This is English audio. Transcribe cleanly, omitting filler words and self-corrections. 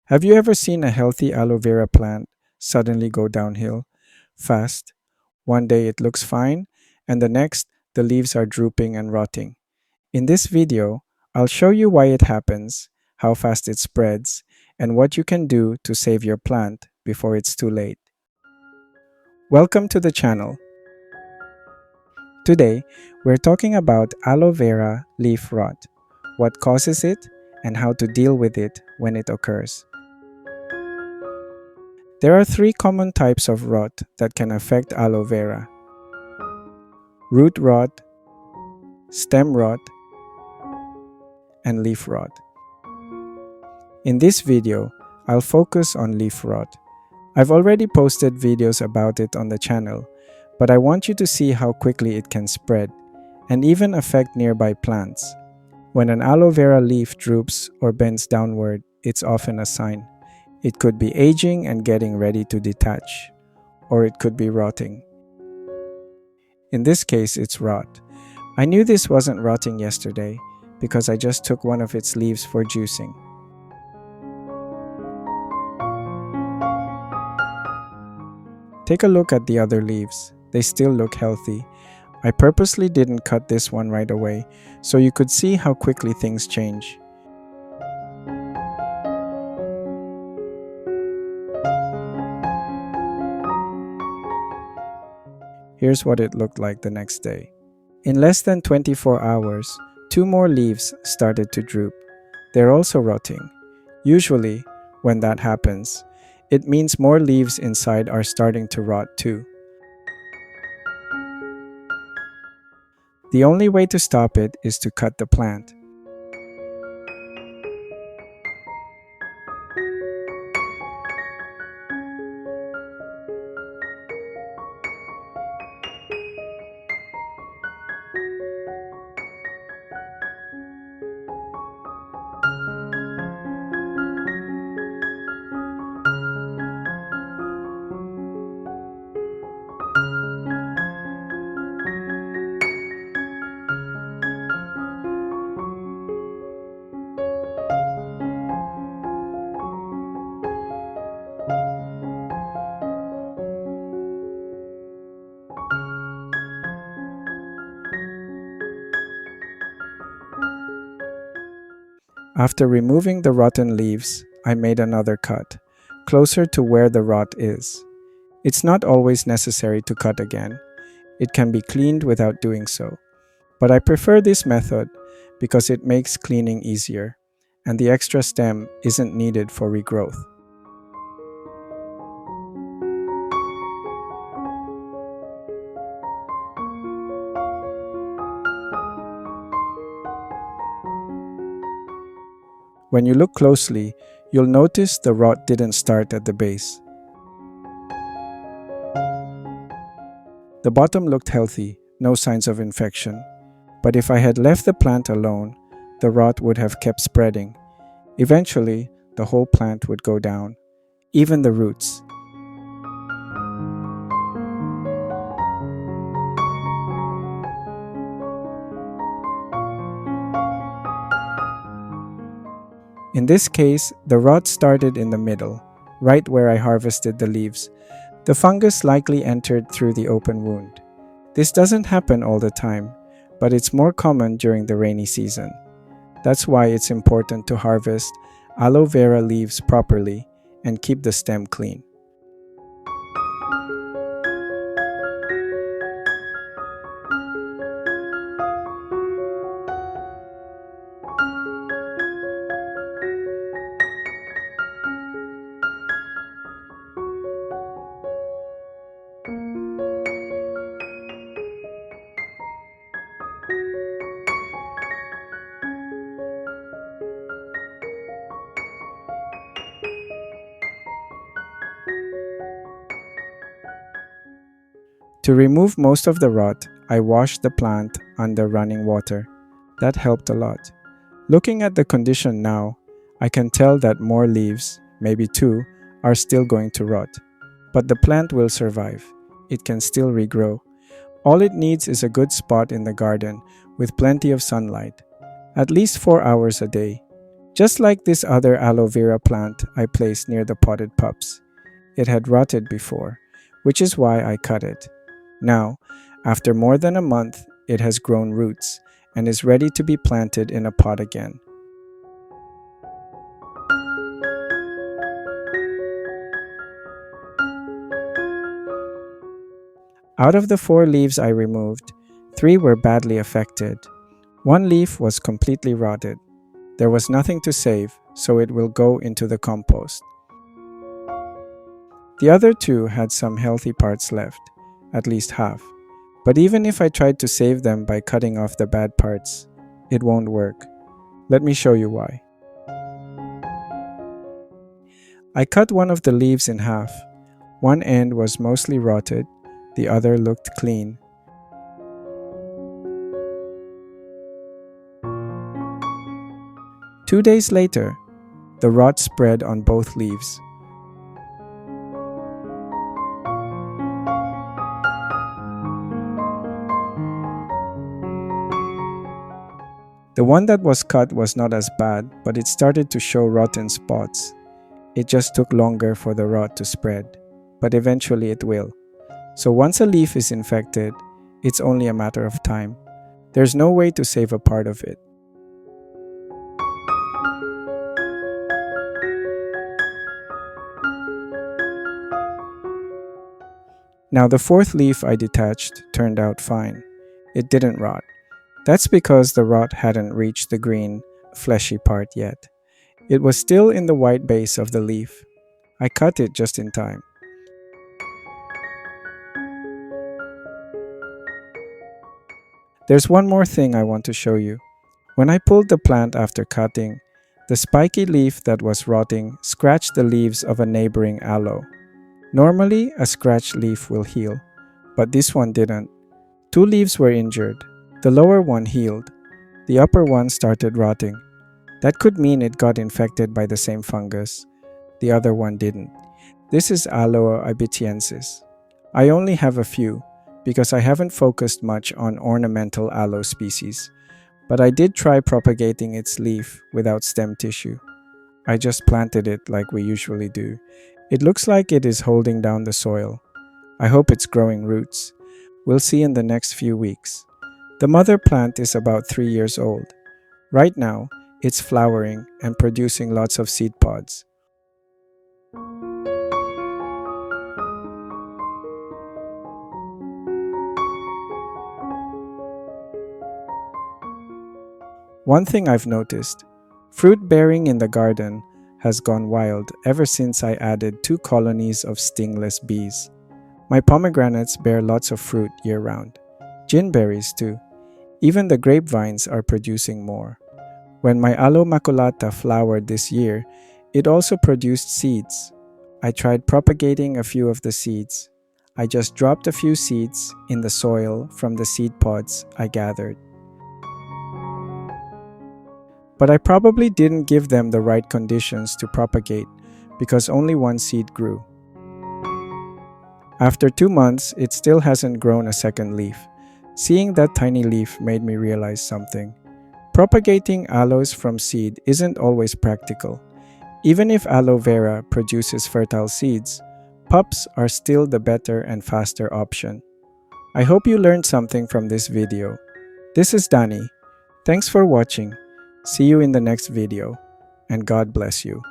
Have you ever seen a healthy aloe vera plant suddenly go downhill fast? One day it looks fine, and the next, the leaves are drooping and rotting. In this video, I'll show you why it happens, how fast it spreads, and what you can do to save your plant before it's too late. Welcome to the channel. Today, we're talking about aloe vera leaf rot, what causes it, and how to deal with it when it occurs. There are three common types of rot that can affect aloe vera: root rot, stem rot, and leaf rot. In this video, I'll focus on leaf rot. I've already posted videos about it on the channel, but I want you to see how quickly it can spread and even affect nearby plants. When an aloe vera leaf droops or bends downward, it's often a sign. It could be aging and getting ready to detach, or it could be rotting. In this case, it's rot. I knew this wasn't rotting yesterday because I just took one of its leaves for juicing. Take a look at the other leaves. They still look healthy. I purposely didn't cut this one right away so you could see how quickly things change. Here's what it looked like the next day. In less than 24 hours, two more leaves started to droop. They're also rotting. Usually, when that happens, it means more leaves inside are starting to rot too. The only way to stop it is to cut the plant. After removing the rotten leaves, I made another cut, closer to where the rot is. It's not always necessary to cut again. It can be cleaned without doing so. But I prefer this method because it makes cleaning easier, and the extra stem isn't needed for regrowth. When you look closely, you'll notice the rot didn't start at the base. The bottom looked healthy, no signs of infection. But if I had left the plant alone, the rot would have kept spreading. Eventually, the whole plant would go down, even the roots. In this case, the rot started in the middle, right where I harvested the leaves. The fungus likely entered through the open wound. This doesn't happen all the time, but it's more common during the rainy season. That's why it's important to harvest aloe vera leaves properly and keep the stem clean. To remove most of the rot, I washed the plant under running water. That helped a lot. Looking at the condition now, I can tell that more leaves, maybe two, are still going to rot. But the plant will survive. It can still regrow. All it needs is a good spot in the garden with plenty of sunlight. At least 4 hours a day. Just like this other aloe vera plant I placed near the potted pups. It had rotted before, which is why I cut it. Now, after more than a month, it has grown roots and is ready to be planted in a pot again. Out of the 4 leaves I removed, 3 were badly affected. 1 leaf was completely rotted. There was nothing to save, so it will go into the compost. The other 2 had some healthy parts left, at least half. But even if I tried to save them by cutting off the bad parts, it won't work. Let me show you why. I cut one of the leaves in half. One end was mostly rotted, the other looked clean. Two days later, the rot spread on both leaves. The one that was cut was not as bad, but it started to show rotten spots. It just took longer for the rot to spread, but eventually it will. So once a leaf is infected, it's only a matter of time. There's no way to save a part of it. Now the 4th leaf I detached turned out fine. It didn't rot. That's because the rot hadn't reached the green, fleshy part yet. It was still in the white base of the leaf. I cut it just in time. There's one more thing I want to show you. When I pulled the plant after cutting, the spiky leaf that was rotting scratched the leaves of a neighboring aloe. Normally, a scratched leaf will heal, but this one didn't. 2 leaves were injured. The lower one healed. The upper one started rotting. That could mean it got infected by the same fungus. The other one didn't. This is Aloe ibitiensis. I only have a few because I haven't focused much on ornamental aloe species, but I did try propagating its leaf without stem tissue. I just planted it like we usually do. It looks like it is holding down the soil. I hope it's growing roots. We'll see in the next few weeks. The mother plant is about 3 years old. Right now, it's flowering and producing lots of seed pods. One thing I've noticed, fruit bearing in the garden has gone wild ever since I added 2 colonies of stingless bees. My pomegranates bear lots of fruit year-round. Gin berries too. Even the grapevines are producing more. When my Aloe maculata flowered this year, it also produced seeds. I tried propagating a few of the seeds. I just dropped a few seeds in the soil from the seed pods I gathered. But I probably didn't give them the right conditions to propagate because only 1 seed grew. After 2 months, it still hasn't grown a second leaf. Seeing that tiny leaf made me realize something. Propagating aloes from seed isn't always practical. Even if aloe vera produces fertile seeds, pups are still the better and faster option. I hope you learned something from this video. This is Danny. Thanks for watching. See you in the next video, and God bless you.